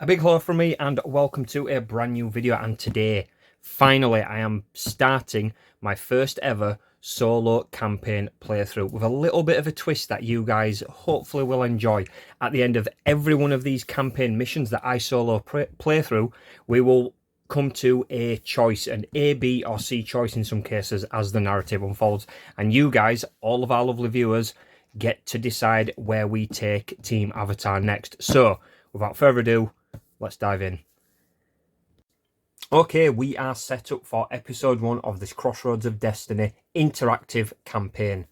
A big hello from me and welcome to a brand new video, and today finally I am starting my first ever solo campaign playthrough with a little bit of a twist that you guys hopefully will enjoy. At the end of every one of these campaign missions that I solo play through, we will come to a choice, an A, B or C choice in some cases as the narrative unfolds, and you guys, all of our lovely viewers, get to decide where we take Team Avatar next. So without further ado, let's dive in. Okay, we are set up for episode 1 of this Crossroads of Destiny interactive campaign.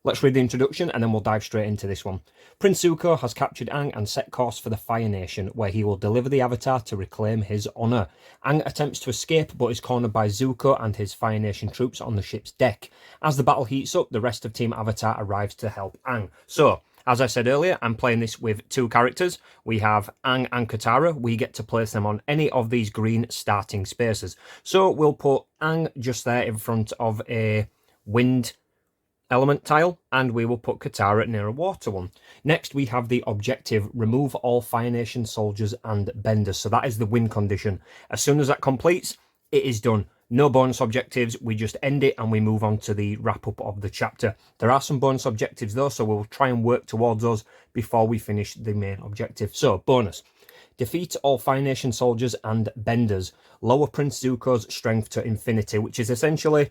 Let's read the introduction and then we'll dive straight into this one. Prince Zuko has captured Aang and set course for the Fire Nation, where he will deliver the Avatar to reclaim his honour. Aang attempts to escape but is cornered by Zuko and his Fire Nation troops on the ship's deck. As the battle heats up, the rest of Team Avatar arrives to help Aang. So, as I said earlier, I'm playing this with two characters. We have Aang and Katara. We get to place them on any of these green starting spaces. So we'll put Aang just there in front of a wind element tile, and we will put Katara near a water one. Next, we have the objective, remove all Fire Nation soldiers and benders. So that is the win condition. As soon as that completes, it is done. No bonus objectives, we just end it and we move on to the wrap-up of the chapter. There are some bonus objectives though, so we'll try and work towards those before we finish the main objective. So, bonus. Defeat all Fire Nation soldiers and benders. Lower Prince Zuko's strength to infinity, which is essentially,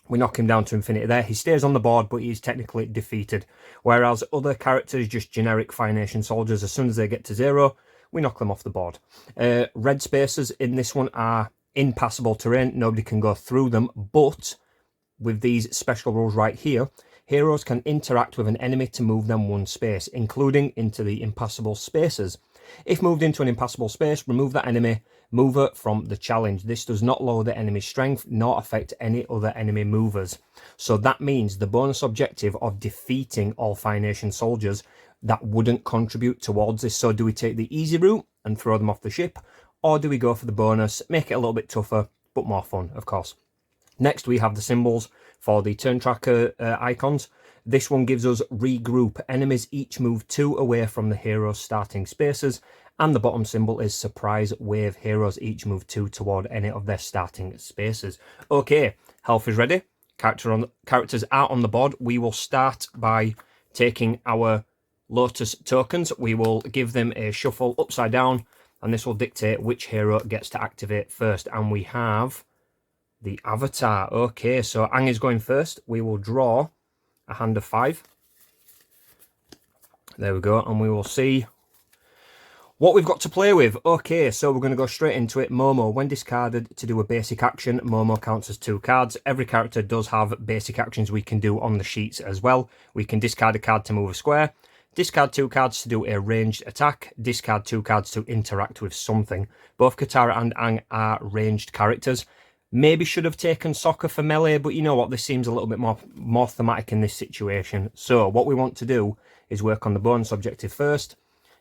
we knock him down to infinity there. He stays on the board, but he's technically defeated. Whereas other characters, just generic Fire Nation soldiers, as soon as they get to 0, we knock them off the board. Red spaces in this one are impassable terrain, nobody can go through them, but with these special rules right here, heroes can interact with an enemy to move them one space, including into the impassable spaces. If moved into an impassable space, remove that enemy mover from the challenge. This does not lower the enemy's strength nor affect any other enemy movers. So that means the bonus objective of defeating all Fire Nation soldiers, that wouldn't contribute towards this. So do we take the easy route and throw them off the ship, or do we go for the bonus, make it a little bit tougher, but more fun, of course? Next, we have the symbols for the turn tracker icons. This one gives us regroup. Enemies each move 2 away from the hero's starting spaces. And the bottom symbol is surprise wave. Heroes each move 2 toward any of their starting spaces. Okay, health is ready. Characters are on the board. We will start by taking our Lotus tokens. We will give them a shuffle upside down, and this will dictate which hero gets to activate first. And we have the Avatar. Okay, so Aang is going first. We will draw a hand of 5. There we go, and we will see what we've got to play with. Okay, so we're going to go straight into it. Momo. When discarded to do a basic action, Momo counts as 2 cards. Every character does have basic actions we can do on the sheets as well. We can discard a card to move a square, discard 2 cards to do a ranged attack, discard 2 cards to interact with something. Both Katara and Aang are ranged characters. Maybe should have taken Sokka for melee, but you know what, this seems a little bit more thematic in this situation. So what we want to do is work on the bonus objective first.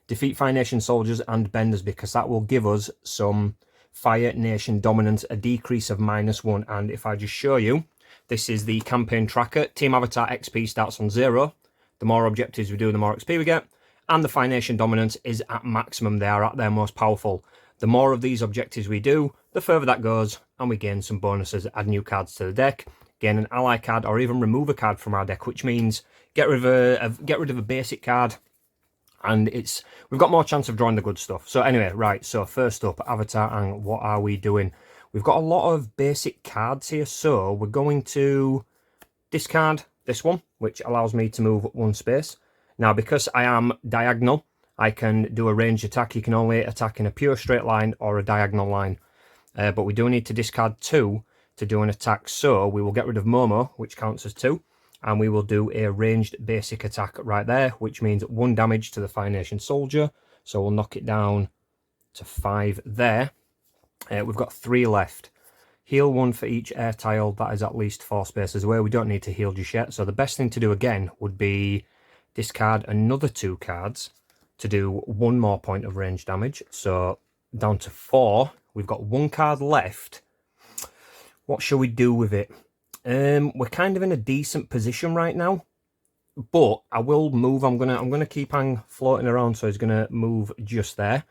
Defeat Fire Nation soldiers and benders, because that will give us some Fire Nation dominance, a decrease of -1. And if I just show you, this is the campaign tracker. Team Avatar XP starts on 0. The more objectives we do, the more XP we get. And the Fire Nation dominance is at maximum. They are at their most powerful. The more of these objectives we do, the further that goes, and we gain some bonuses. Add new cards to the deck, gain an ally card, or even remove a card from our deck, which means get rid of a basic card, and we've got more chance of drawing the good stuff. So anyway, right, so first up, Avatar Aang, what are we doing? We've got a lot of basic cards here, so we're going to discard this one, which allows me to move 1 space. Now, because I am diagonal, I can do a ranged attack. You can only attack in a pure straight line or a diagonal line. But we do need to discard 2 to do an attack. So we will get rid of Momo, which counts as 2. And we will do a ranged basic attack right there, which means 1 damage to the Fire Nation soldier. So we'll knock it down to 5 there. We've got 3 left. Heal 1 for each air tile. That is at least 4 spaces away. We don't need to heal just yet. So the best thing to do again would be discard another 2 cards to do 1 more point of range damage. So down to 4. We've got 1 card left. What shall we do with it? We're kind of in a decent position right now, but I will move. I'm gonna keep Aang floating around, so he's gonna move just there.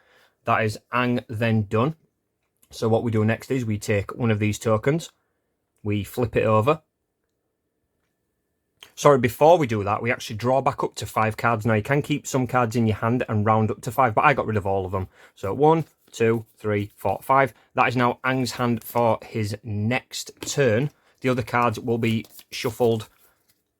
that is Aang then done. So what we do next is we take one of these tokens, we flip it over. Sorry, before we do that, we actually draw back up to 5 cards. Now, you can keep some cards in your hand and round up to 5, but I got rid of all of them. So 1, 2, 3, 4, 5. That is now Aang's hand for his next turn. The other cards will be shuffled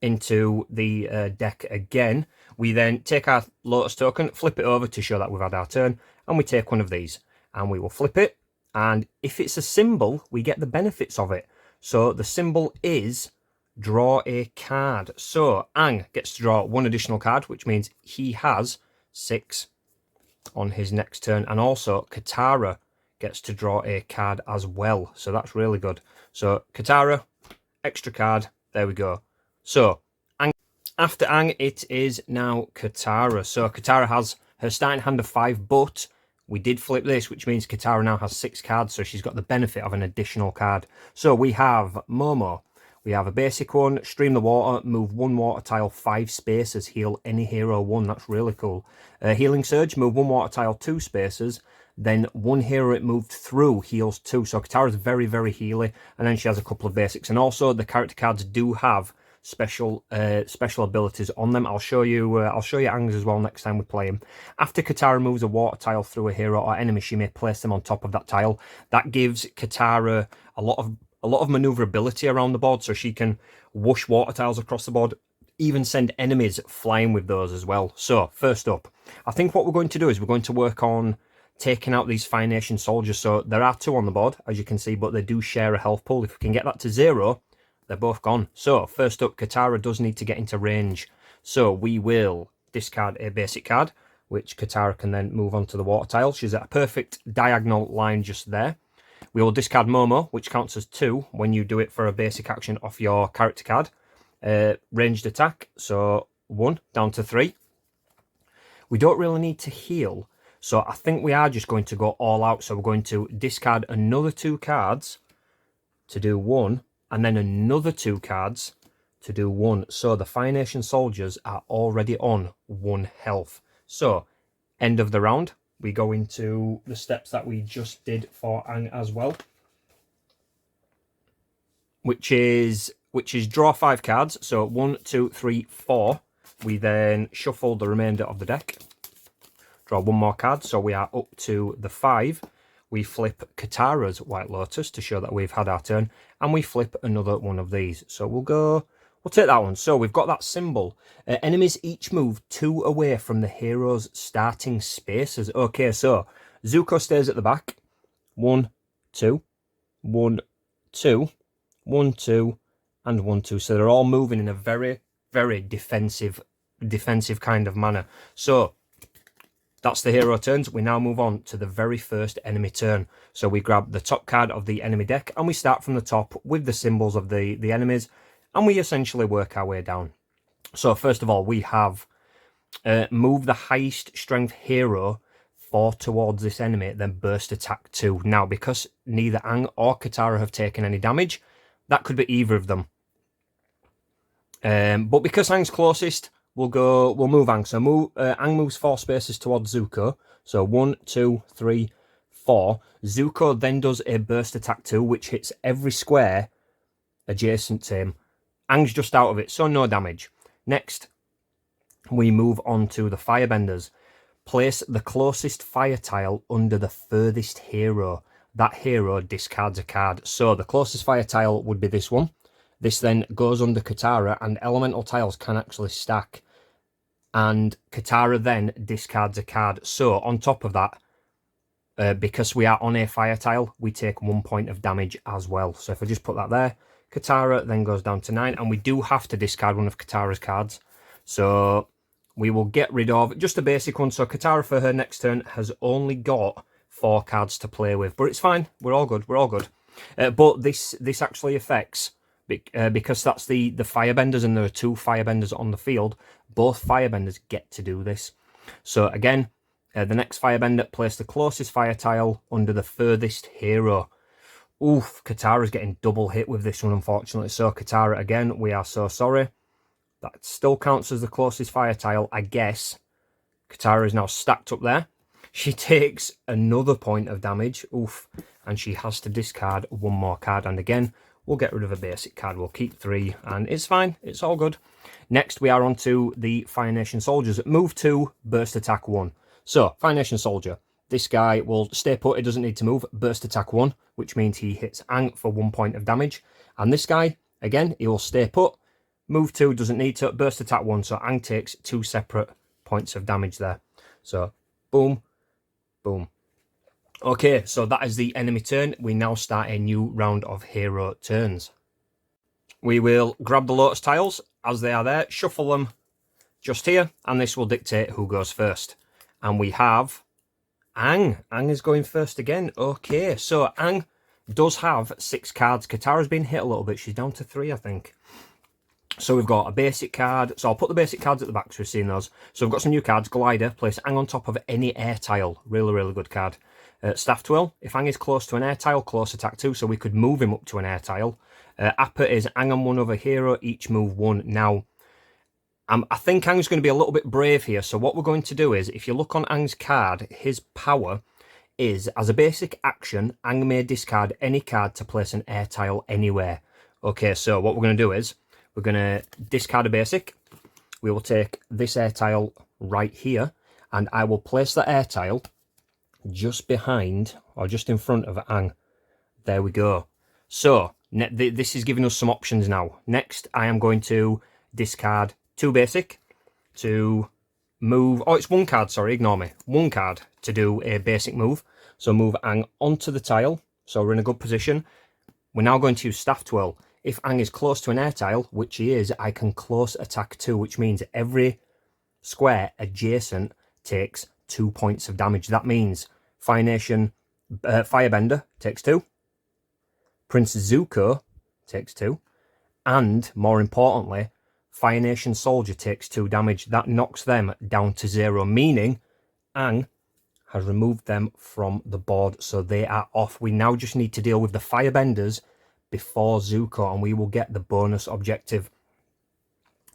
into the deck again. We then take our Lotus token, flip it over to show that we've had our turn, and we take one of these, and we will flip it. And if it's a symbol, we get the benefits of it. So the symbol is draw a card. So Aang gets to draw one additional card, which means he has 6 on his next turn. And also Katara gets to draw a card as well. So that's really good. So Katara, extra card. There we go. So Aang, after Aang, it is now Katara. So Katara has her starting hand of 5, but we did flip this, which means Katara now has 6 cards. So she's got the benefit of an additional card. So we have Momo. We have a basic one, stream the water, move 1 water tile 5 spaces, heal any hero 1. That's really cool. Healing Surge, move 1 water tile 2 spaces, then 1 hero it moved through heals 2. So Katara's very, very healy, and then she has a couple of basics. And also the character cards do have special abilities on them. I'll show you Aang's as well next time we play him. After Katara moves a water tile through a hero or enemy, she may place them on top of that tile. That gives Katara a lot of maneuverability around the board, so she can whoosh water tiles across the board, even send enemies flying with those as well. So first up, I think what we're going to do is we're going to work on taking out these Fire Nation soldiers. So there are 2 on the board, as you can see, but they do share a health pool. If we can get that to 0, they're both gone. So first up, Katara does need to get into range. So we will discard a basic card, which Katara can then move on to the water tile. She's at a perfect diagonal line just there. We will discard Momo, which counts as 2 when you do it for a basic action off your character card. Ranged attack, so 1 down to 3. We don't really need to heal, so I think we are just going to go all out. So we're going to discard another 2 cards to do 1, and then another 2 cards to do 1. So the Fire Nation soldiers are already on 1 health. So, end of the round. We go into the steps that we just did for Aang as well, which is draw 5 cards. So 1, 2, 3, 4. We then shuffle the remainder of the deck, draw 1 more card. So we are up to the 5. We flip Katara's White Lotus to show that we've had our turn, and we flip another one of these. So we'll take that one. So we've got that symbol. Enemies each move 2 away from the hero's starting spaces. Okay, so Zuko stays at the back. 1, 2, 1, 2, 1, 2, and 1, 2. So they're all moving in a very, very defensive kind of manner. So that's the hero turns. We now move on to the very first enemy turn. So we grab the top card of the enemy deck, and we start from the top with the symbols of the enemies. And we essentially work our way down. So first of all, we have move the highest strength hero 4 towards this enemy, then burst attack 2. Now, because neither Aang or Katara have taken any damage, that could be either of them. But because Aang's closest, we'll move Aang. So Aang moves 4 spaces towards Zuko. So 1, 2, 3, 4. Zuko then does a burst attack 2, which hits every square adjacent to him. Aang's just out of it, so no damage. Next, we move on to the firebenders. Place the closest fire tile under the furthest hero. That hero discards a card. So the closest fire tile would be this one. This then goes under Katara, and elemental tiles can actually stack. And Katara then discards a card. So on top of that, because we are on a fire tile, we take 1 point of damage as well. So if I just put that there, Katara then goes down to 9, and we do have to discard one of Katara's cards. So we will get rid of just a basic one. So Katara for her next turn has only got 4 cards to play with, but it's fine. We're all good. We're all good. But this actually affects, because that's the firebenders, and there are 2 firebenders on the field. Both firebenders get to do this. So again, the next firebender, place the closest fire tile under the furthest hero. Oof, Katara's getting double hit with this one, unfortunately. So Katara, again, we are so sorry. That still counts as the closest fire tile, I guess. Katara is now stacked up there. She takes another point of damage. Oof. And she has to discard one more card. And again, we'll get rid of a basic card. We'll keep 3 and it's fine. It's all good. Next, we are on to the Fire Nation Soldiers. Move 2, burst attack 1. So, Fire Nation Soldier. This guy will stay put. He doesn't need to move. Burst attack 1, which means he hits Ang for 1 point of damage. And this guy, again, he will stay put. Move 2, doesn't need to. Burst attack 1. So, Ang takes 2 separate points of damage there. So, boom. Boom. Okay, so that is the enemy turn. We now start a new round of hero turns. We will grab the Lotus tiles as they are there, shuffle them just here, and this will dictate who goes first. And we have Ang. Ang is going first again. Okay, so Ang does have 6 cards. Katara's been hit a little bit. She's down to 3, I think. So we've got a basic card. So I'll put the basic cards at the back so we've seen those. So we've got some new cards. Glider. Place Ang on top of any air tile. Really, really good card. Staff Twill. If Ang is close to an air tile, close attack 2. So we could move him up to an air tile. Appa is Ang and 1 other hero. Each move 1. Now, I think Ang's going to be a little bit brave here. So what we're going to do is, if you look on Ang's card, his power is, as a basic action, Ang may discard any card to place an air tile anywhere. Okay, so what we're going to do is, we're going to discard a basic. We will take this air tile right here, and I will place the air tile just behind, or just in front of Ang. There we go. So, this is giving us some options now. Next, I am going to discard 2 basic to move... Oh, it's 1 card, sorry, ignore me. 1 card to do a basic move. So move Ang onto the tile. So we're in a good position. We're now going to use Staff Twirl. If Ang is close to an air tile, which he is, I can close attack 2, which means every square adjacent takes 2 points of damage. That means Fire Nation Firebender takes 2. Prince Zuko takes 2. And, more importantly, Fire Nation Soldier takes 2 damage. That knocks them down to 0, meaning Ang has removed them from the board, so they are off. We now just need to deal with the Firebenders before Zuko, and we will get the bonus objective.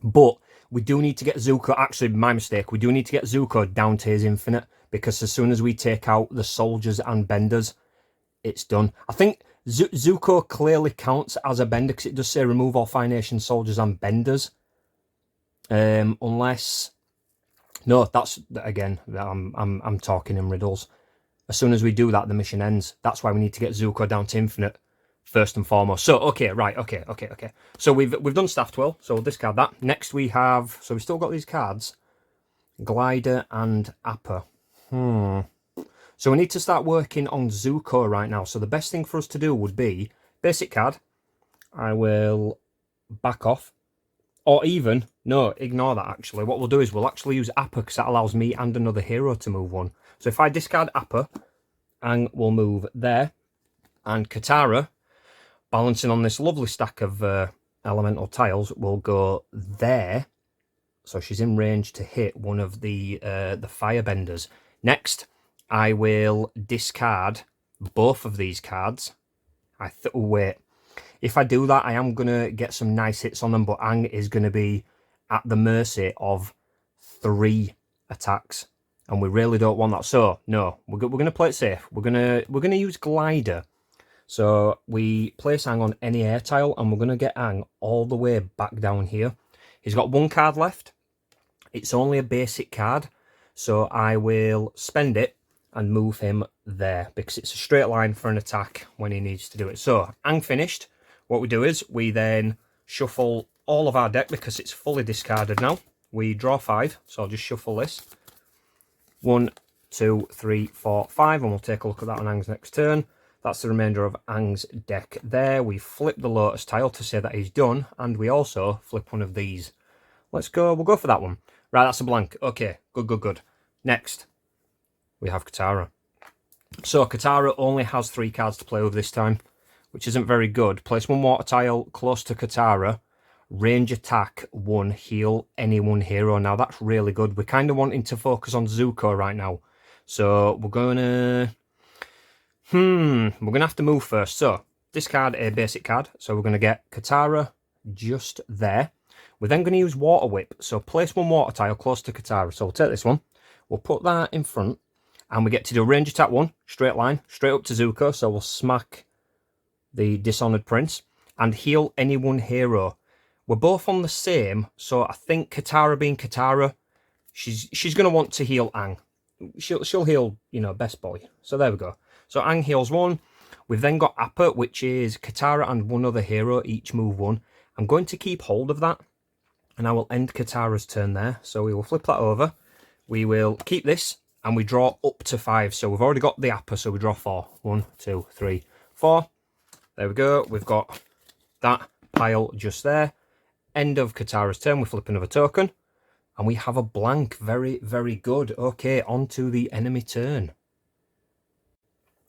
But we do need to get Zuko, actually my mistake, we do need to get Zuko down to his infinite, because as soon as we take out the soldiers and benders, it's done. I think Zuko clearly counts as a bender, because it does say remove all Fire Nation soldiers and benders. Unless... No, that's, again, I'm talking in riddles. As soon as we do that, the mission ends. That's why we need to get Zuko down to infinite. First and foremost. So, okay, right, okay. So we've done Staff Twirl, so we'll discard that. Next we have, so we've still got these cards. Glider and Appa. So we need to start working on Zuko right now. So the best thing for us to do would be, basic card, I will back off. Or even, no, ignore that actually. What we'll do is we'll actually use Appa, because that allows me and another hero to move 1. So if I discard Appa, Ang will move there. And Katara, balancing on this lovely stack of elemental tiles, will go there. So she's in range to hit one of the firebenders. Next, I will discard both of these cards. Wait. If I do that, I am going to get some nice hits on them, but Ang is going to be at the mercy of 3 attacks. And we really don't want that. So, no, we're going to play it safe. We're going to use Glider. So we place Ang on any air tile, and we're going to get Ang all the way back down here. He's got 1 card left. It's only a basic card, so I will spend it and move him there, because it's a straight line for an attack when he needs to do it. So, Ang finished. What we do is we then shuffle all of our deck, because it's fully discarded now. We draw 5, so I'll just shuffle this. 1, 2, 3, 4, 5, and we'll take a look at that on Ang's next turn. That's the remainder of Ang's deck there. We flip the Lotus tile to say that he's done, and we also flip one of these. Let's go, we'll go for that one. Right, that's a blank. Okay, good. Next, we have Katara. So Katara only has 3 cards to play with this time, which isn't very good. Place 1 water tile close to Katara. Range attack 1, heal any 1 hero. Now that's really good. We're kind of wanting to focus on Zuko right now. So we're going to... we're going to have to move first. So discard a basic card. So we're going to get Katara just there. We're then going to use Water Whip. So place 1 water tile close to Katara. So we'll take this one. We'll put that in front. And we get to do a range attack 1, straight line, straight up to Zuko. So we'll smack the Dishonored Prince and heal any one hero. We're both on the same, so I think Katara being Katara, she's going to want to heal Aang. She'll heal, best boy. So there we go. So Aang heals 1. We've then got Appa, which is Katara and one other hero, each move 1. I'm going to keep hold of that, and I will end Katara's turn there. So we will flip that over. We will keep this, and we draw up to 5. So we've already got the Appa, so we draw 4. 1, 2, 3, 4. There we go. We've got that pile just there. End of Katara's turn. We flip another token. And we have a blank. Very, very good. Okay, on to the enemy turn.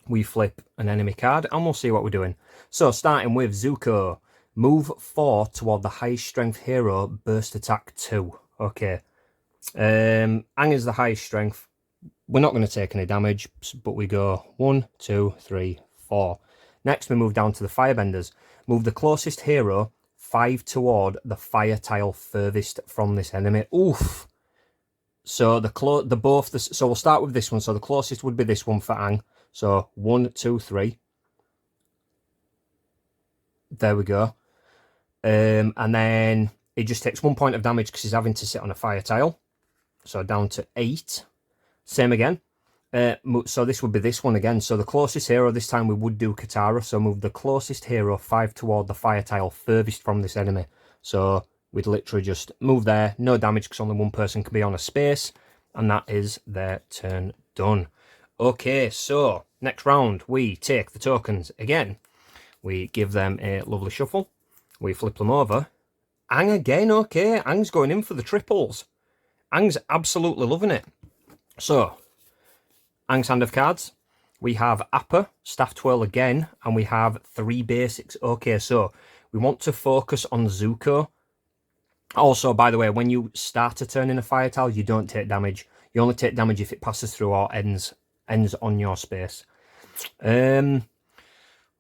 We flip an enemy card and we'll see what we're doing. So starting with Zuko. Move 4 toward the highest strength hero. Burst attack 2. Okay. Aang is the highest strength. We're not going to take any damage, but we go 1, 2, 3, 4. Next we move down to the firebenders. Move the closest hero 5 toward the fire tile furthest from this enemy. Oof. So so we'll start with this one. So the closest would be this one for Aang. So 1, 2, 3. There we go. And then it just takes 1 point of damage because he's having to sit on a fire tile. So down to 8. Same again. So this would be this one again. So the closest hero, this time we would do Katara. So move the closest hero 5 toward the fire tile furthest from this enemy. So we'd literally just move there. No damage because only one person can be on a space. And that is their turn done. Okay, so next round we take the tokens again. We give them a lovely shuffle. We flip them over. Aang again, okay. Aang's going in for the triples. Aang's absolutely loving it. So, Aang's hand of cards. We have Appa, Staff Twirl again, and we have 3 basics. Okay, so we want to focus on Zuko. Also, by the way, when you start a turn in a fire tile, you don't take damage. You only take damage if it passes through or ends on your space.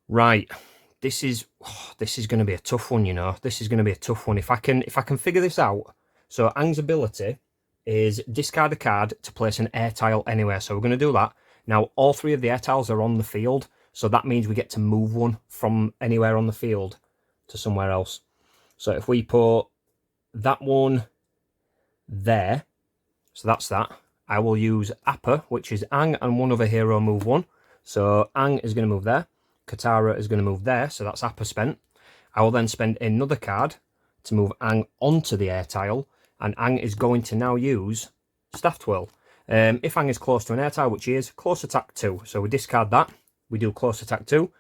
Right. This is going to be a tough one, This is going to be a tough one. If I can figure this out. So Aang's ability is discard a card to place an air tile anywhere. So we're going to do that. Now, all 3 of the air tiles are on the field. So that means we get to move one from anywhere on the field to somewhere else. So if we put that one there, so that's that. I will use Appa, which is Aang and one other hero move 1. So Aang is going to move there. Katara is going to move there, so that's Appa spent. I will then spend another card to move Aang onto the air tile, and Aang is going to now use Staff Twirl. If Aang is close to an air tile, which he is, close attack 2. So we discard that. We do close attack 2.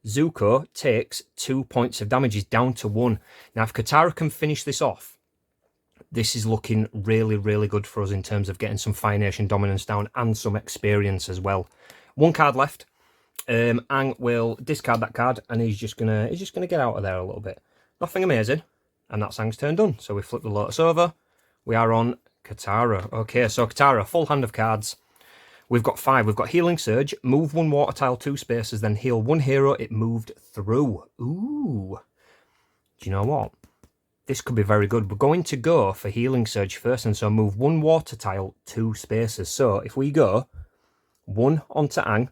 Zuko takes 2 points of damage. He's down to 1. Now, if Katara can finish this off, this is looking really, really good for us in terms of getting some Fire Nation dominance down and some experience as well. 1 card left. Aang will discard that card, and he's just gonna get out of there a little bit. Nothing amazing, and that's Aang's turn done. So we flip the Lotus over. We are on Katara. Okay, so Katara, full hand of cards. We've got 5. We've got Healing Surge. Move 1 water tile 2 spaces, then heal 1 hero it moved through. Ooh. Do you know what? This could be very good. We're going to go for Healing Surge first, and so move 1 water tile 2 spaces. So if we go 1 onto Aang,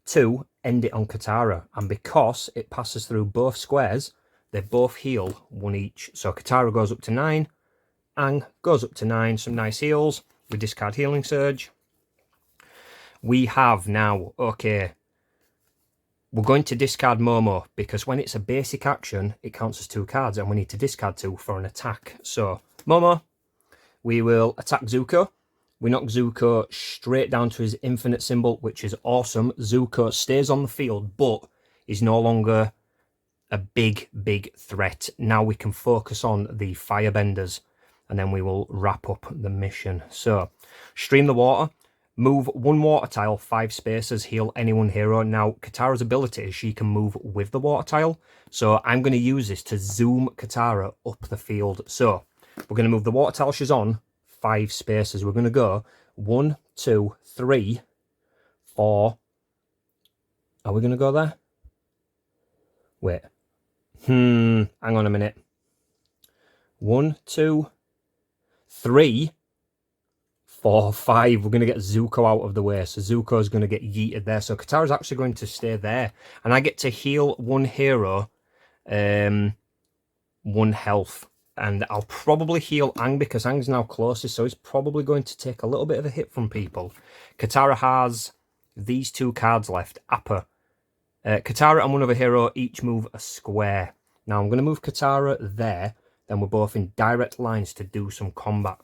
2, end it on Katara. And because it passes through both squares, they both heal 1 each. So Katara goes up to 9. Aang goes up to 9. Some nice heals. We discard Healing Surge. We have now, okay, we're going to discard Momo, because when it's a basic action, it counts as 2 cards, and we need to discard 2 for an attack. So, Momo, we will attack Zuko. We knock Zuko straight down to his infinite symbol, which is awesome. Zuko stays on the field, but is no longer a big, big threat. Now we can focus on the firebenders, and then we will wrap up the mission. So, stream the water. Move 1 water tile 5 spaces, heal any 1 hero. Now, Katara's ability is she can move with the water tile. So I'm going to use this to zoom Katara up the field. So we're going to move the water tile she's on 5 spaces. We're going to go 1, 2, 3, 4. Are we going to go there? Wait. Hang on a minute. 1, 2, 3, 4, 5. We're going to get Zuko out of the way. So Zuko's going to get yeeted there. So Katara's actually going to stay there. And I get to heal one hero, 1 health. And I'll probably heal Aang because Aang's now closest. So he's probably going to take a little bit of a hit from people. Katara has these 2 cards left. Appa. Katara and one other hero each move a square. Now I'm going to move Katara there. Then we're both in direct lines to do some combat.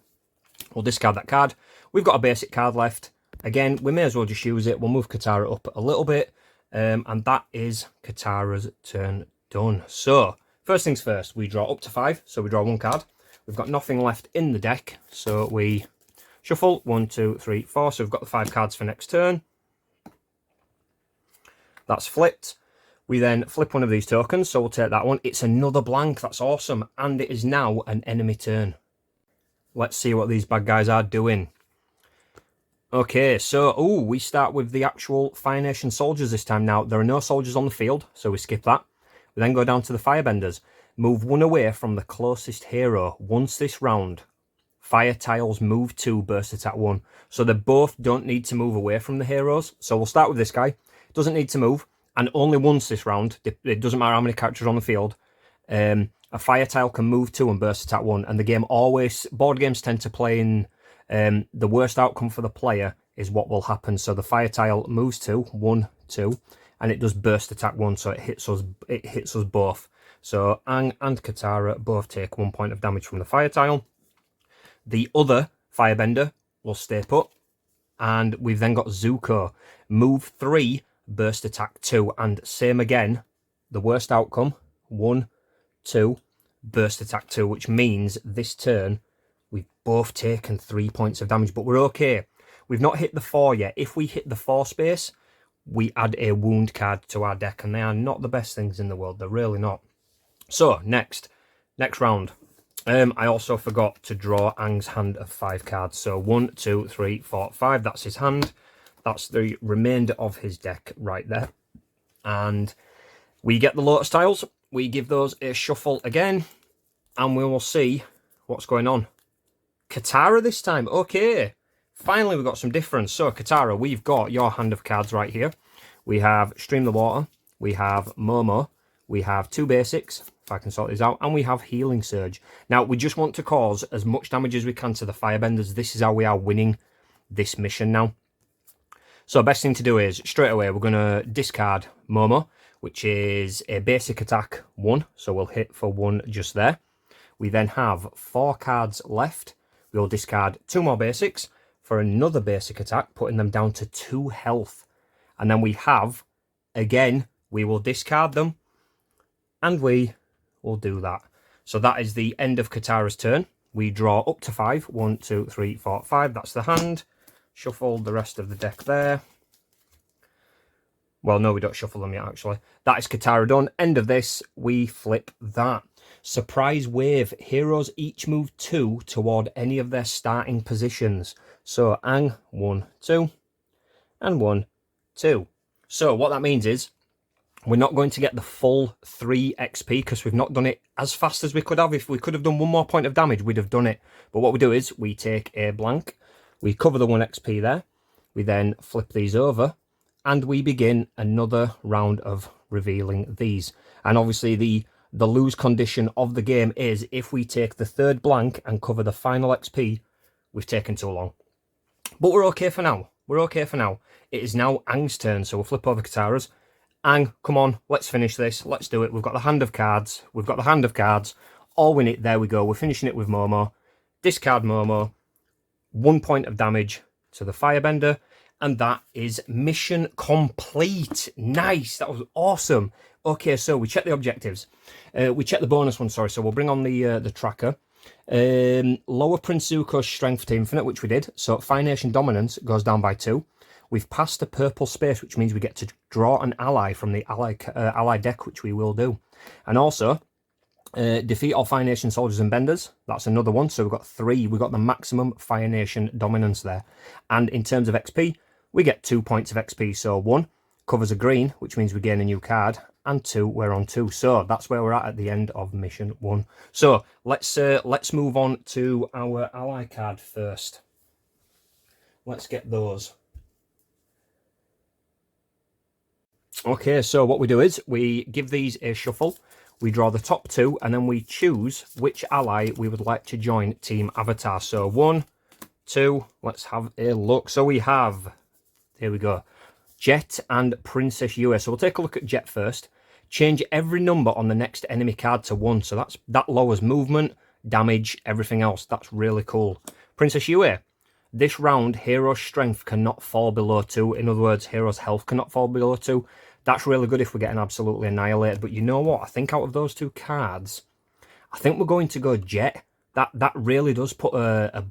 We'll discard that card. We've got a basic card left. Again, we may as well just use it. We'll move Katara up a little bit. And that is Katara's turn done. So, first things first, we draw up to 5. So we draw 1 card. We've got nothing left in the deck. So we shuffle 1, 2, 3, 4. So we've got the 5 cards for next turn. That's flipped. We then flip one of these tokens. So we'll take that one. It's another blank. That's awesome. And it is now an enemy turn. Let's see what these bad guys are doing. Okay, so, we start with the actual Fire Nation soldiers this time. Now, there are no soldiers on the field, so we skip that. We then go down to the firebenders. Move 1 away from the closest hero. Once this round, fire tiles move 2, burst attack 1. So they both don't need to move away from the heroes. So we'll start with this guy. Doesn't need to move, and only once this round, it doesn't matter how many characters are on the field, a fire tile can move 2 and burst attack 1, and the game always, board games tend to play in the worst outcome for the player is what will happen. So the fire tile moves 2, 1, 2, and it does burst attack 1, so it hits us both. So Aang and Katara both take 1 point of damage from the fire tile. The other firebender will stay put, and we've then got Zuko. Move 3, burst attack 2, and same again, the worst outcome, 1, 2, burst attack 2, which means this turn we've both taken 3 points of damage, but we're okay. We've not hit the 4 yet. If we hit the 4 space, we add a wound card to our deck, and they are not the best things in the world. They're really not. So, next round. I also forgot to draw Aang's hand of 5 cards. So 1, 2, 3, 4, 5. That's his hand. That's the remainder of his deck right there. And we get the Lotus tiles. We give those a shuffle again, and we will see what's going on. Katara this time. Okay. Finally, we've got some difference. So, Katara, we've got your hand of cards right here. We have Stream the Water. We have Momo. We have 2 basics, if I can sort these out. And we have Healing Surge. Now, we just want to cause as much damage as we can to the firebenders. This is how we are winning this mission now. So, best thing to do is, straight away, we're going to discard Momo, which is a basic attack 1. So, we'll hit for 1 just there. We then have 4 cards left. We'll discard 2 more basics for another basic attack, putting them down to 2 health. And then we have, again, we will discard them, and we will do that. So that is the end of Katara's turn. We draw up to 5. 1, 2, 3, 4, 5. That's the hand. Shuffle the rest of the deck there. Well, no, we don't shuffle them yet, actually. That is Katara done. End of this. We flip that. Surprise wave. Heroes each move 2 toward any of their starting positions. So, Aang, 1, 2, and 1, 2. So, what that means is, we're not going to get the full 3 XP because we've not done it as fast as we could have. If we could have done 1 more point of damage, we'd have done it. But what we do is, we take a blank, we cover the 1 XP there, we then flip these over, and we begin another round of revealing these. And obviously, the lose condition of the game is if we take the 3rd blank and cover the final XP, we've taken too long. But we're okay for now. We're okay for now. It is now Aang's turn, so we'll flip over Katara's. Aang, come on, let's finish this. Let's do it. We've got the hand of cards. We've got the hand of cards. All we need, there we go. We're finishing it with Momo. Discard Momo. 1 point of damage to the firebender. And that is mission complete. Nice. That was awesome. Okay, so we check the objectives. We check the bonus one, sorry. So we'll bring on the tracker. Lower Prince Zuko's strength to infinite, which we did. So Fire Nation dominance goes down by 2. We've passed a purple space, which means we get to draw an ally from the ally deck, which we will do. And also, defeat all Fire Nation soldiers and benders. That's another one. So we've got 3. We've got the maximum Fire Nation dominance there. And in terms of XP, we get 2 points of XP. So 1 covers a green, which means we gain a new card. And 2, we're on 2. So that's where we're at the end of mission 1. So let's move on to our ally card first. let's get those. Okay, so what we do is we give these a shuffle, we draw the top two, and then we choose which ally we would like to join Team Avatar. So 1, 2, let's have a look. So we have, here we go, Jet and Princess Yue. So we'll take a look at Jet first. Change every number on the next enemy card to 1. So that lowers movement, damage, everything else. That's really cool. Princess Yue. This round, hero's strength cannot fall below 2. In other words, hero's health cannot fall below 2. That's really good if we're getting absolutely annihilated. But you know what? I think out of those two cards, I think we're going to go Jet. That really does put a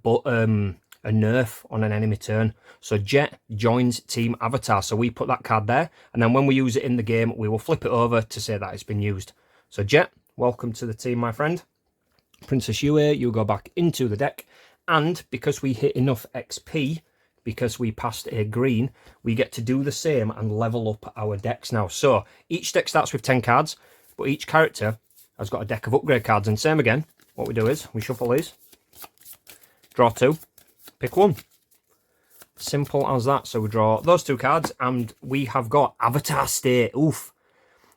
nerf on an enemy turn. So Jet joins Team Avatar. So we put that card there. And then when we use it in the game, we will flip it over to say that it's been used. So Jet, welcome to the team, my friend. Princess Yue, you go back into the deck. And because we hit enough XP, because we passed a green, we get to do the same and level up our decks now. So each deck starts with 10 cards, but each character has got a deck of upgrade cards. And same again, what we do is we shuffle these, draw 2, pick 1. Simple as that. So we draw those 2 cards, and we have got Avatar State. Oof.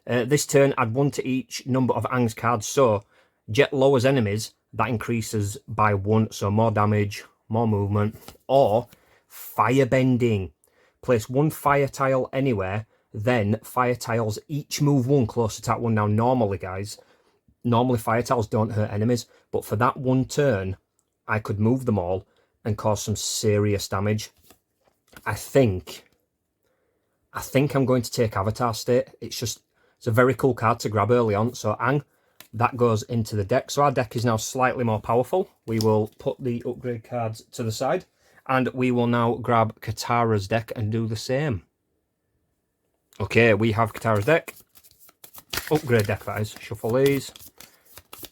This turn, add 1 to each number of Aang's cards. So Jet lowers enemies, that increases by 1, so more damage, more movement. Or firebending. Place 1 fire tile anywhere, then fire tiles each move 1 close attack 1. Now normally, guys, fire tiles don't hurt enemies, but for that 1 turn, I could move them all and cause some serious damage. I think I'm going to take Avatar State. It's a very cool card to grab early on. So Aang, that goes into the deck. So our deck is now slightly more powerful. We will put the upgrade cards to the side, and we will now grab Katara's deck and do the same. Okay, we have Katara's deck. Upgrade deck, that is. Shuffle these.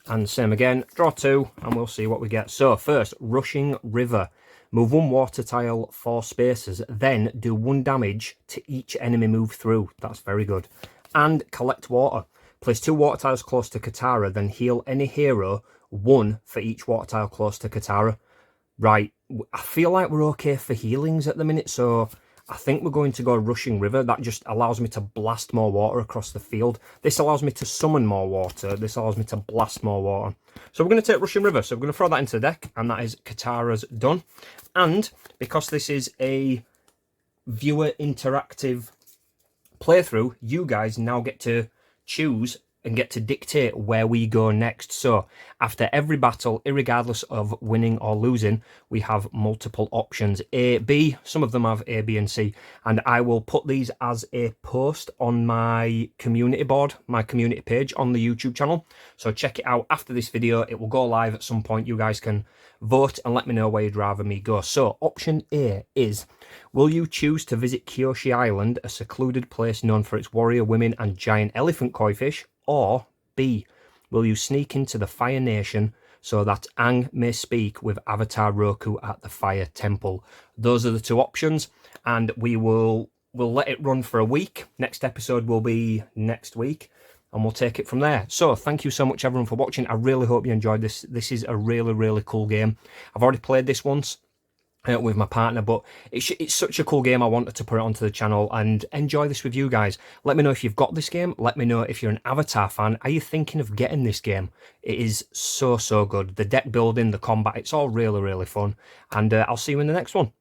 And same again. Draw 2, and we'll see what we get. So first, Rushing River. Move 1 water tile 4 spaces, then do 1 damage to each enemy move through. That's very good. And collect water. Place 2 water tiles close to Katara, then heal any hero 1 for each water tile close to Katara. Right, I feel like we're okay for healings at the minute, so I think we're going to go Rushing River. That just allows me to blast more water across the field. This allows me to summon more water. This allows me to blast more water. So we're going to take Rushing River. So we're going to throw that into the deck, and that is Katara's done. And because this is a viewer interactive playthrough, you guys now get to choose and get to dictate where we go next. So after every battle, irregardless of winning or losing, we have multiple options, A, B. Some of them have A, B, and C. And I will put these as a post on my community board, my community page on the YouTube channel. So check it out after this video. It will go live at some point. You guys can vote and let me know where you'd rather me go. So option A is, will you choose to visit Kyoshi Island, a secluded place known for its warrior women and giant elephant koi fish? Or B, will you sneak into the Fire Nation so that Aang may speak with Avatar Roku at the Fire Temple? Those are the 2 options, and we'll let it run for a week. Next episode will be next week, and we'll take it from there. So thank you so much, everyone, for watching. I really hope you enjoyed this. This is a really, really cool game. I've already played this once with my partner, but it's such a cool game. I wanted to put it onto the channel and enjoy this with you guys. Let me know if you've got this game. Let me know if you're an Avatar fan. Are you thinking of getting this game? It is so good. The deck building, the combat, it's all really, really fun. And I'll see you in the next one.